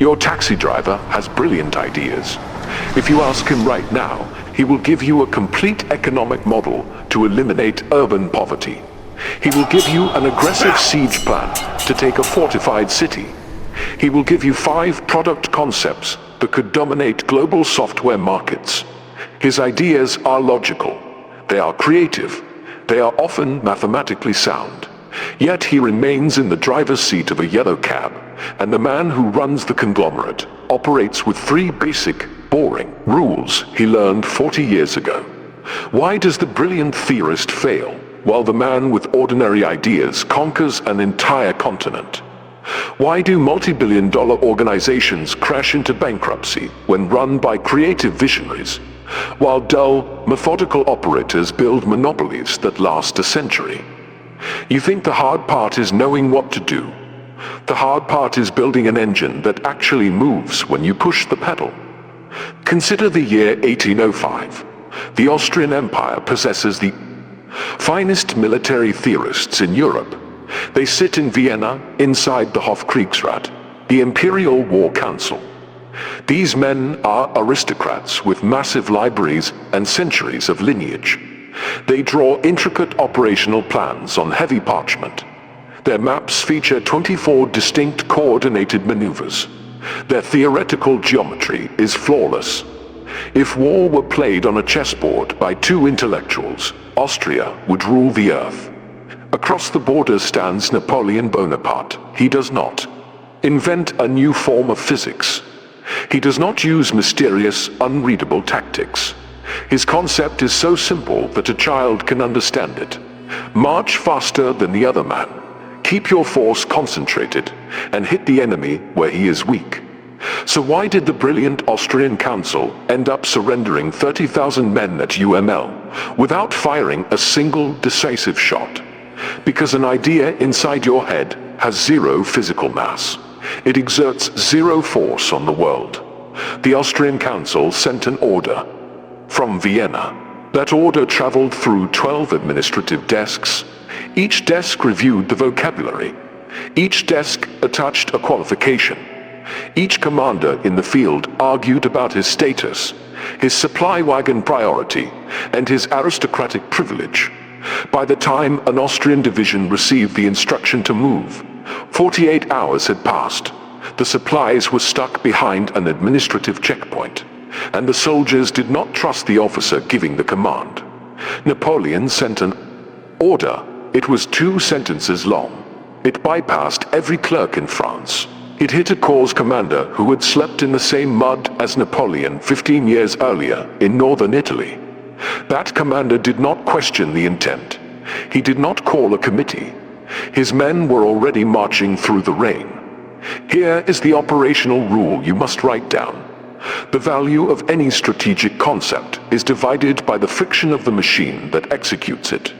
Your taxi driver has brilliant ideas. If you ask him right now, he will give you a complete economic model to eliminate urban poverty. He will give you an aggressive siege plan to take a fortified city. He will give you 5 product concepts that could dominate global software markets. His ideas are logical. They are creative. They are often mathematically sound. Yet he remains in the driver's seat of a yellow cab, and the man who runs the conglomerate operates with 3 basic, boring rules he learned 40 years ago. Why does the brilliant theorist fail, while the man with ordinary ideas conquers an entire continent? Why do multi-billion-dollar organizations crash into bankruptcy when run by creative visionaries, while dull, methodical operators build monopolies that last a century? You think the hard part is knowing what to do. The hard part is building an engine that actually moves when you push the pedal. Consider the year 1805. The Austrian Empire possesses the finest military theorists in Europe. They sit in Vienna inside the Hofkriegsrat, the Imperial War Council. These men are aristocrats with massive libraries and centuries of lineage. They draw intricate operational plans on heavy parchment. Their maps feature 24 distinct coordinated maneuvers. Their theoretical geometry is flawless. If war were played on a chessboard by 2 intellectuals, Austria would rule the earth. Across the border stands Napoleon Bonaparte. He does not invent a new form of physics. He does not use mysterious, unreadable tactics. His concept is so simple that a child can understand it. March faster than the other man. Keep your force concentrated and hit the enemy where he is weak. So why did the brilliant Austrian council end up surrendering 30,000 men at UML without firing a single decisive shot? Because an idea inside your head has 0 physical mass. It exerts 0 force on the world. The Austrian council sent an order from Vienna. That order traveled through 12 administrative desks. Each desk reviewed the vocabulary. Each desk attached a qualification. Each commander in the field argued about his status, his supply wagon priority, and his aristocratic privilege. By the time an Austrian division received the instruction to move, 48 hours had passed. The supplies were stuck behind an administrative checkpoint, and the soldiers did not trust the officer giving the command. Napoleon sent an order. It was 2 sentences long. It bypassed every clerk in France. It hit a corps commander who had slept in the same mud as Napoleon 15 years earlier in northern Italy. That commander did not question the intent. He did not call a committee. His men were already marching through the rain. Here is the operational rule you must write down. The value of any strategic concept is divided by the friction of the machine that executes it.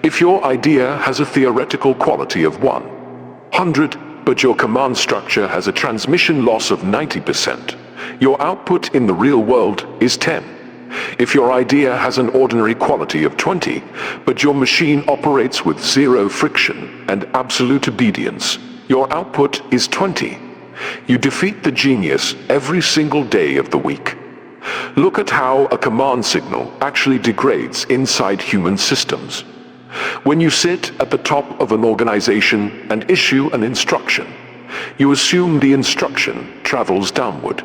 If your idea has a theoretical quality of 100, but your command structure has a transmission loss of 90%, your output in the real world is 10. If your idea has an ordinary quality of 20, but your machine operates with 0 friction and absolute obedience, your output is 20. You defeat the genius every single day of the week. Look at how a command signal actually degrades inside human systems. When you sit at the top of an organization and issue an instruction, you assume the instruction travels downward.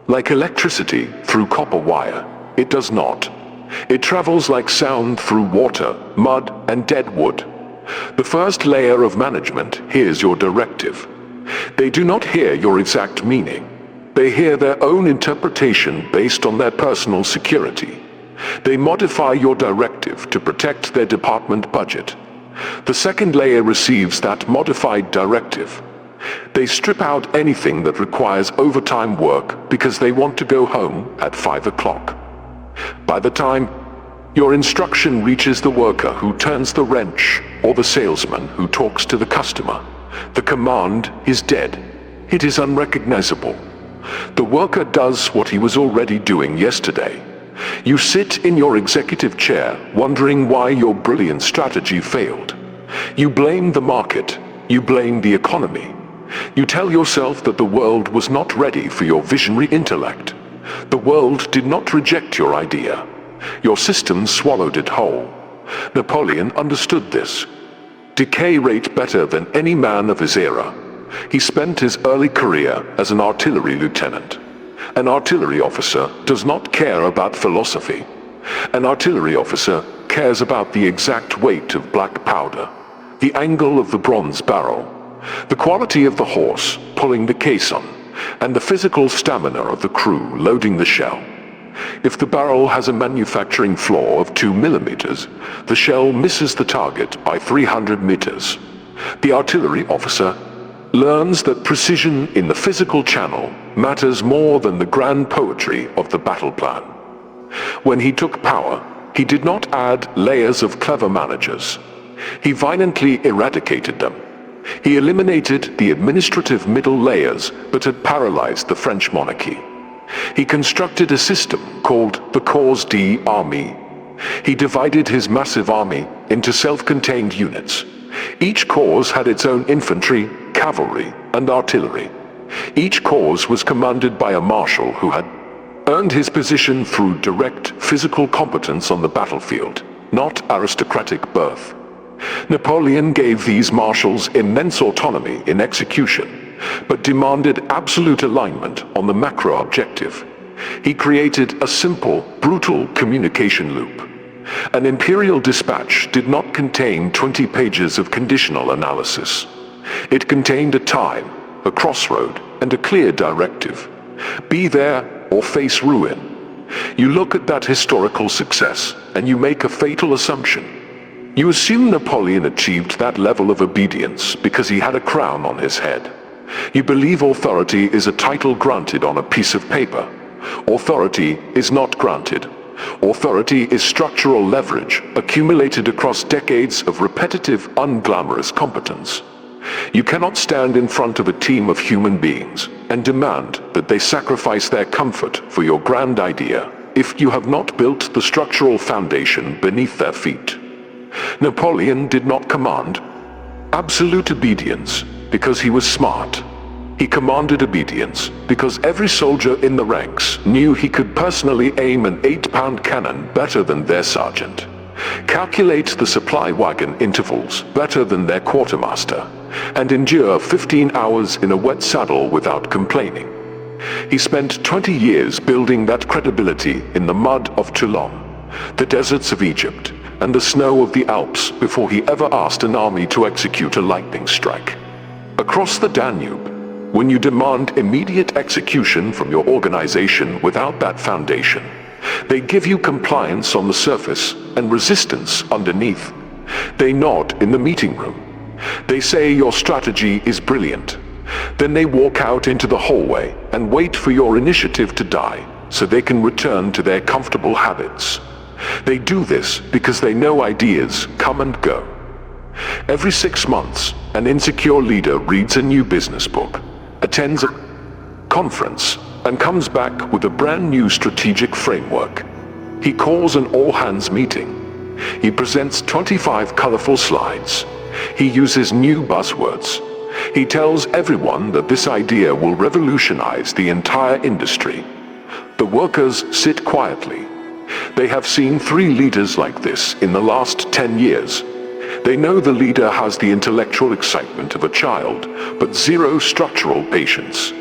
Like electricity through copper wire, it does not. It travels like sound through water, mud, and dead wood. The first layer of management hears your directive. They do not hear your exact meaning. They hear their own interpretation based on their personal security. They modify your directive to protect their department budget. The second layer receives that modified directive. They strip out anything that requires overtime work because they want to go home at 5 o'clock. By the time your instruction reaches the worker who turns the wrench or the salesman who talks to the customer, the command is dead. It is unrecognizable. The worker does what he was already doing yesterday. You sit in your executive chair wondering why your brilliant strategy failed. You blame the market. You blame the economy. You tell yourself that the world was not ready for your visionary intellect. The world did not reject your idea. Your system swallowed it whole. Napoleon understood this. Decay rate better than any man of his era. He spent his early career as an artillery lieutenant. An artillery officer does not care about philosophy. An artillery officer cares about the exact weight of black powder, the angle of the bronze barrel, the quality of the horse pulling the caisson, and the physical stamina of the crew loading the shell. If the barrel has a manufacturing flaw of 2 millimeters, the shell misses the target by 300 meters. The artillery officer learns that precision in the physical channel matters more than the grand poetry of the battle plan. When he took power, he did not add layers of clever managers. He violently eradicated them. He eliminated the administrative middle layers that had paralyzed the French monarchy. He constructed a system called the Corps d'Armée. He divided his massive army into self-contained units. Each corps had its own infantry, cavalry, and artillery. Each corps was commanded by a marshal who had earned his position through direct physical competence on the battlefield, not aristocratic birth. Napoleon gave these marshals immense autonomy in execution, but demanded absolute alignment on the macro objective. He created a simple, brutal communication loop. An imperial dispatch did not contain 20 pages of conditional analysis. It contained a time, a crossroad, and a clear directive. Be there or face ruin. You look at that historical success, and you make a fatal assumption. You assume Napoleon achieved that level of obedience because he had a crown on his head. You believe authority is a title granted on a piece of paper. Authority is not granted. Authority is structural leverage accumulated across decades of repetitive, unglamorous competence. You cannot stand in front of a team of human beings and demand that they sacrifice their comfort for your grand idea if you have not built the structural foundation beneath their feet. Napoleon did not command absolute obedience because he was smart. He commanded obedience because every soldier in the ranks knew he could personally aim an 8-pound cannon better than their sergeant, calculate the supply wagon intervals better than their quartermaster, and endure 15 hours in a wet saddle without complaining. He spent 20 years building that credibility in the mud of Toulon, the deserts of Egypt, and the snow of the Alps before he ever asked an army to execute a lightning strike. Across the Danube, when you demand immediate execution from your organization without that foundation, they give you compliance on the surface and resistance underneath. They nod in the meeting room. They say your strategy is brilliant. Then they walk out into the hallway and wait for your initiative to die so they can return to their comfortable habits. They do this because they know ideas come and go. Every 6 months, an insecure leader reads a new business book, attends a conference, and comes back with a brand new strategic framework. He calls an all-hands meeting. He presents 25 colorful slides. He uses new buzzwords. He tells everyone that this idea will revolutionize the entire industry. The workers sit quietly. They have seen 3 leaders like this in the last 10 years. They know the leader has the intellectual excitement of a child, but zero structural patience.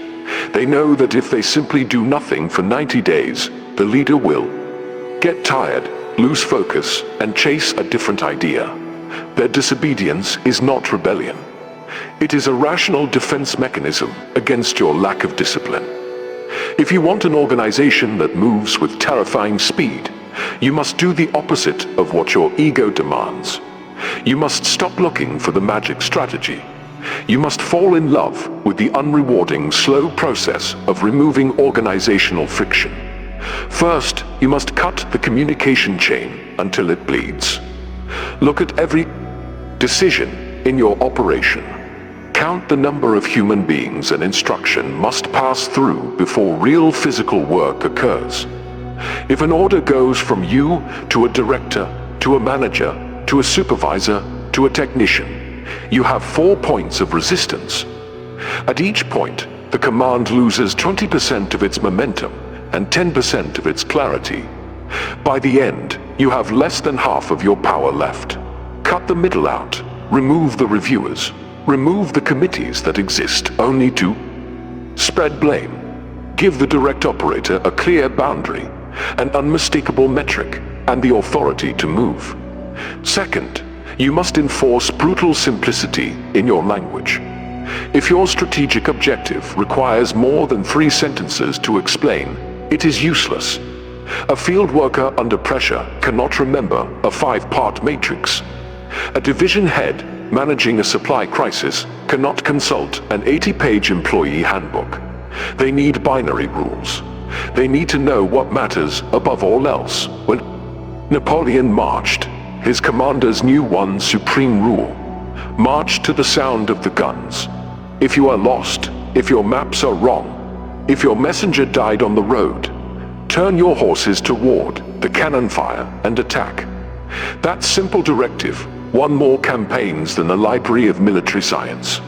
They know that if they simply do nothing for 90 days, the leader will get tired, lose focus, and chase a different idea. Their disobedience is not rebellion. It is a rational defense mechanism against your lack of discipline. If you want an organization that moves with terrifying speed, you must do the opposite of what your ego demands. You must stop looking for the magic strategy. You must fall in love with the unrewarding, slow process of removing organizational friction. First, you must cut the communication chain until it bleeds. Look at every decision in your operation. Count the number of human beings an instruction must pass through before real physical work occurs. If an order goes from you to a director, to a manager, to a supervisor, to a technician, you have 4 points of resistance. At each point, the command loses 20% of its momentum and 10% of its clarity. By the end, you have less than half of your power left. Cut the middle out. Remove the reviewers. Remove the committees that exist only to spread blame. Give the direct operator a clear boundary, an unmistakable metric, and the authority to move. Second, you must enforce brutal simplicity in your language. If your strategic objective requires more than 3 sentences to explain, it is useless. A field worker under pressure cannot remember a 5-part matrix. A division head managing a supply crisis cannot consult an 80-page employee handbook. They need binary rules. They need to know what matters above all else. When Napoleon marched, his commanders knew one supreme rule: march to the sound of the guns. If you are lost, if your maps are wrong, if your messenger died on the road, turn your horses toward the cannon fire and attack. That simple directive won more campaigns than the Library of Military Science.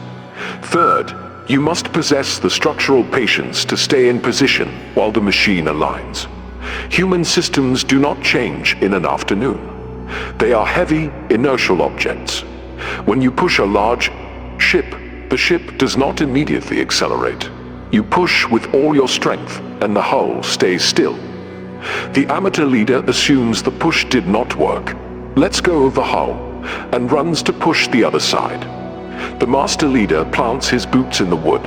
Third, you must possess the structural patience to stay in position while the machine aligns. Human systems do not change in an afternoon. They are heavy, inertial objects. When you push a large ship, the ship does not immediately accelerate. You push with all your strength, and the hull stays still. The amateur leader assumes the push did not work, lets go of the hull, and runs to push the other side. The master leader plants his boots in the wood,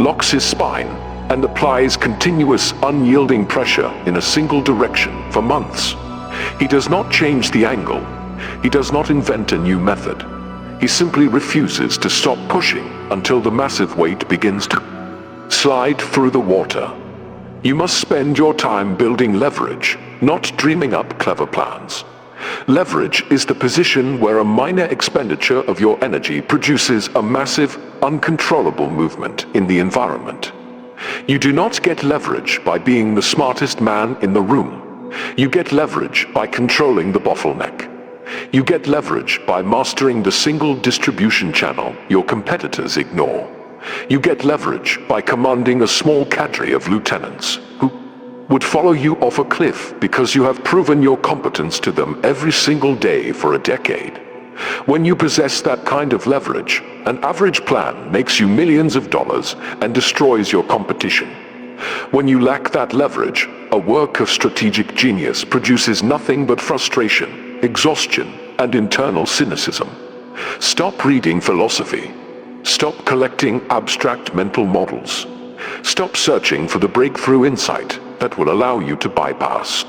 locks his spine, and applies continuous, unyielding pressure in a single direction for months. He does not change the angle. He does not invent a new method. He simply refuses to stop pushing until the massive weight begins to slide through the water. You must spend your time building leverage, not dreaming up clever plans. Leverage is the position where a minor expenditure of your energy produces a massive, uncontrollable movement in the environment. You do not get leverage by being the smartest man in the room. You get leverage by controlling the bottleneck. You get leverage by mastering the single distribution channel your competitors ignore. You get leverage by commanding a small cadre of lieutenants who would follow you off a cliff because you have proven your competence to them every single day for a decade. When you possess that kind of leverage, an average plan makes you millions of dollars and destroys your competition. When you lack that leverage, a work of strategic genius produces nothing but frustration, exhaustion, and internal cynicism. Stop reading philosophy. Stop collecting abstract mental models. Stop searching for the breakthrough insight that will allow you to bypass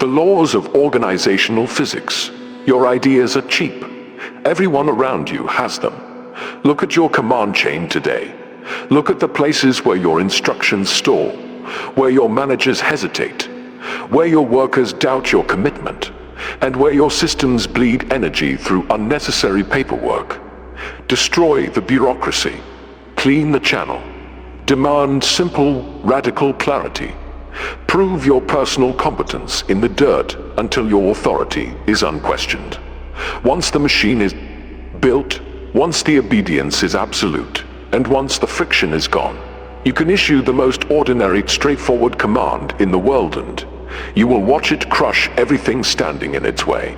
the laws of organizational physics. Your ideas are cheap. Everyone around you has them. Look at your command chain today. Look at the places where your instructions stall, where your managers hesitate, where your workers doubt your commitment, and where your systems bleed energy through unnecessary paperwork. Destroy the bureaucracy. Clean the channel. Demand simple, radical clarity. Prove your personal competence in the dirt until your authority is unquestioned. Once the machine is built, once the obedience is absolute, and once the friction is gone, you can issue the most ordinary, straightforward command in the world and you will watch it crush everything standing in its way.